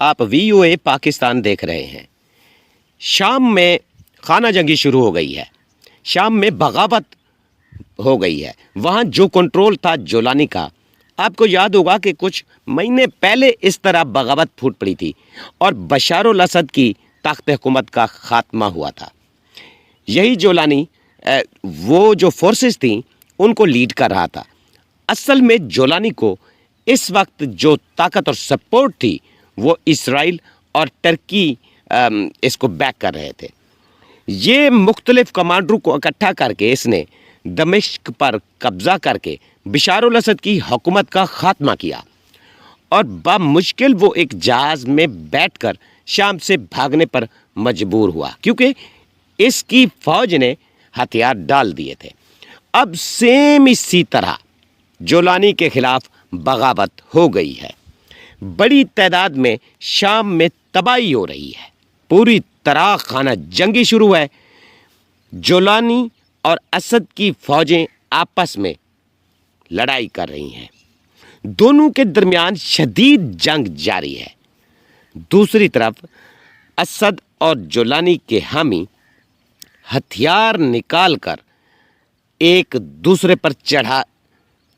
آپ VOA پاکستان دیکھ رہے ہیں۔ شام میں خانہ جنگی شروع ہو گئی ہے، شام میں بغاوت ہو گئی ہے۔ وہاں جو کنٹرول تھا جولانی کا، آپ کو یاد ہوگا کہ کچھ مہینے پہلے اس طرح بغاوت پھوٹ پڑی تھی اور بشار الاسد کی تخت حکومت کا خاتمہ ہوا تھا۔ یہی جولانی وہ جو فورسز تھیں ان کو لیڈ کر رہا تھا۔ اصل میں جولانی کو اس وقت جو طاقت اور سپورٹ تھی وہ اسرائیل اور ٹرکی اس کو بیک کر رہے تھے۔ یہ مختلف کمانڈروں کو اکٹھا کر کے اس نے دمشق پر قبضہ کر کے بشار الاسد کی حکومت کا خاتمہ کیا اور بمشکل وہ ایک جہاز میں بیٹھ کر شام سے بھاگنے پر مجبور ہوا کیونکہ اس کی فوج نے ہتھیار ڈال دیے تھے۔ اب سیم اسی طرح جولانی کے خلاف بغاوت ہو گئی ہے۔ بڑی تعداد میں شام میں تباہی ہو رہی ہے، پوری طرح خانہ جنگی شروع ہے۔ جولانی اور اسد کی فوجیں آپس میں لڑائی کر رہی ہیں، دونوں کے درمیان شدید جنگ جاری ہے۔ دوسری طرف اسد اور جولانی کے حامی ہتھیار نکال کر ایک دوسرے پر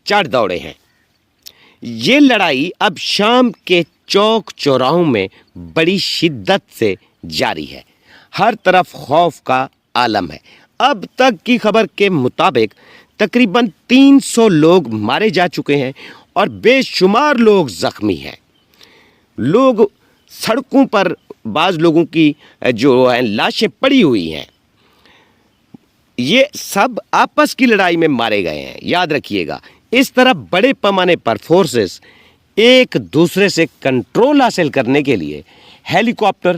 چڑھ دوڑے ہیں۔ یہ لڑائی اب شام کے چوک چوراہوں میں بڑی شدت سے جاری ہے، ہر طرف خوف کا عالم ہے۔ اب تک کی خبر کے مطابق تقریباً 300 لوگ مارے جا چکے ہیں اور بے شمار لوگ زخمی ہیں۔ لوگ سڑکوں پر بعض لوگوں کی جو ہیں لاشیں پڑی ہوئی ہیں۔ یہ سب آپس کی لڑائی میں مارے گئے ہیں، یاد رکھیے گا۔ اس طرح بڑے پیمانے پر فورسز ایک دوسرے سے کنٹرول حاصل کرنے کے لیے ہیلی کاپٹر،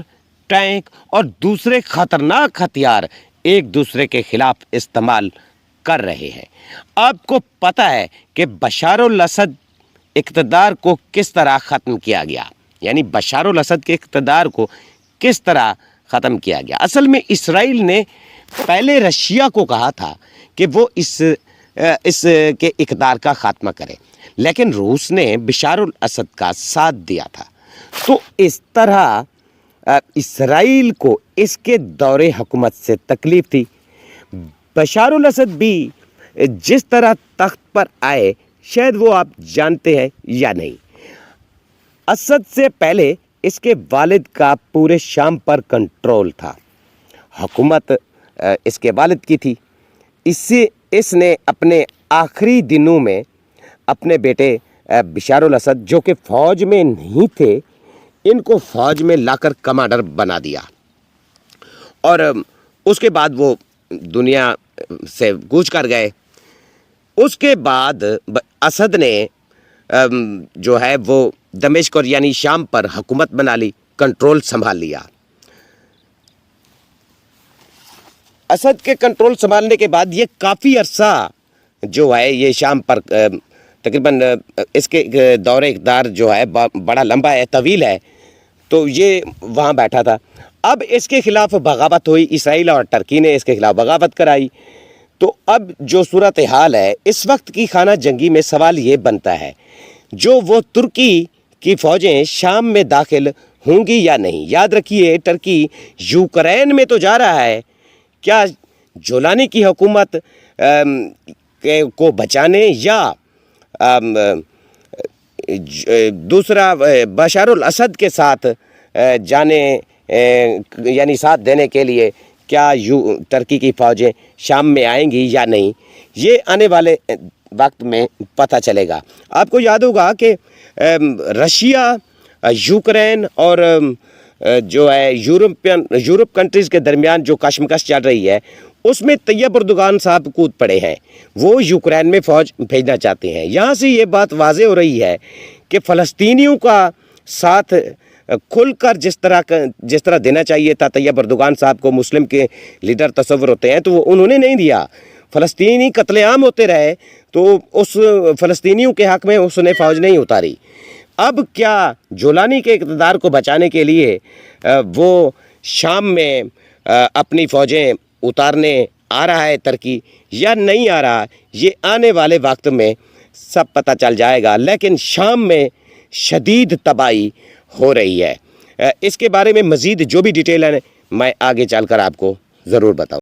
ٹینک اور دوسرے خطرناک ہتھیار ایک دوسرے کے خلاف استعمال کر رہے ہیں۔ آپ کو پتہ ہے کہ بشار الاسد اقتدار کو کس طرح ختم کیا گیا، یعنی بشار الاسد کے اقتدار کو کس طرح ختم کیا گیا۔ اصل میں اسرائیل نے پہلے رشیا کو کہا تھا کہ وہ اس کے اقتدار کا خاتمہ کرے، لیکن روس نے بشار الاسد کا ساتھ دیا تھا۔ تو اس طرح اسرائیل کو اس کے دور حکومت سے تکلیف تھی۔ بشار الاسد بھی جس طرح تخت پر آئے شاید وہ آپ جانتے ہیں یا نہیں۔ اسد سے پہلے اس کے والد کا پورے شام پر کنٹرول تھا، حکومت اس کے والد کی تھی۔ اس نے اپنے آخری دنوں میں اپنے بیٹے بشار الاسد جو کہ فوج میں نہیں تھے، ان کو فوج میں لا کر کمانڈر بنا دیا اور اس کے بعد وہ دنیا سے کوچ کر گئے۔ اس کے بعد اسد نے جو ہے وہ دمشق اور یعنی شام پر حکومت بنا لی، کنٹرول سنبھال لیا۔ اسد کے کنٹرول سنبھالنے کے بعد یہ کافی عرصہ جو ہے یہ شام پر تقریباً اس کے دور اقتدار جو ہے بڑا لمبا ہے، طویل ہے، تو یہ وہاں بیٹھا تھا۔ اب اس کے خلاف بغاوت ہوئی، اسرائیل اور ٹرکی نے اس کے خلاف بغاوت کرائی۔ تو اب جو صورتحال ہے اس وقت کی خانہ جنگی میں سوال یہ بنتا ہے جو وہ ترکی کی فوجیں شام میں داخل ہوں گی یا نہیں۔ یاد رکھیے ٹرکی یوکرین میں تو جا رہا ہے، کیا جولانی کی حکومت کو بچانے یا دوسرا بشار الاسد کے ساتھ جانے یعنی ساتھ دینے کے لیے کیا ترکی کی فوجیں شام میں آئیں گی یا نہیں، یہ آنے والے وقت میں پتہ چلے گا۔ آپ کو یاد ہوگا کہ رشیا، یوکرین اور جو ہے یورپ کنٹریز کے درمیان جو کشمکش چل رہی ہے اس میں طیب اردوغان صاحب کود پڑے ہیں، وہ یوکرین میں فوج بھیجنا چاہتے ہیں۔ یہاں سے یہ بات واضح ہو رہی ہے کہ فلسطینیوں کا ساتھ کھل کر جس طرح دینا چاہیے تھا طیب اردوغان صاحب کو، مسلم کے لیڈر تصور ہوتے ہیں، تو وہ انہوں نے نہیں دیا۔ فلسطینی قتل عام ہوتے رہے تو اس فلسطینیوں کے حق میں اس نے فوج نہیں اتاری۔ اب کیا جولانی کے اقتدار کو بچانے کے لیے وہ شام میں اپنی فوجیں اتارنے آ رہا ہے ترکی یا نہیں آ رہا، یہ آنے والے وقت میں سب پتہ چل جائے گا۔ لیکن شام میں شدید تباہی ہو رہی ہے۔ اس کے بارے میں مزید جو بھی ڈیٹیل ہے میں آگے چل کر آپ کو ضرور بتاؤں.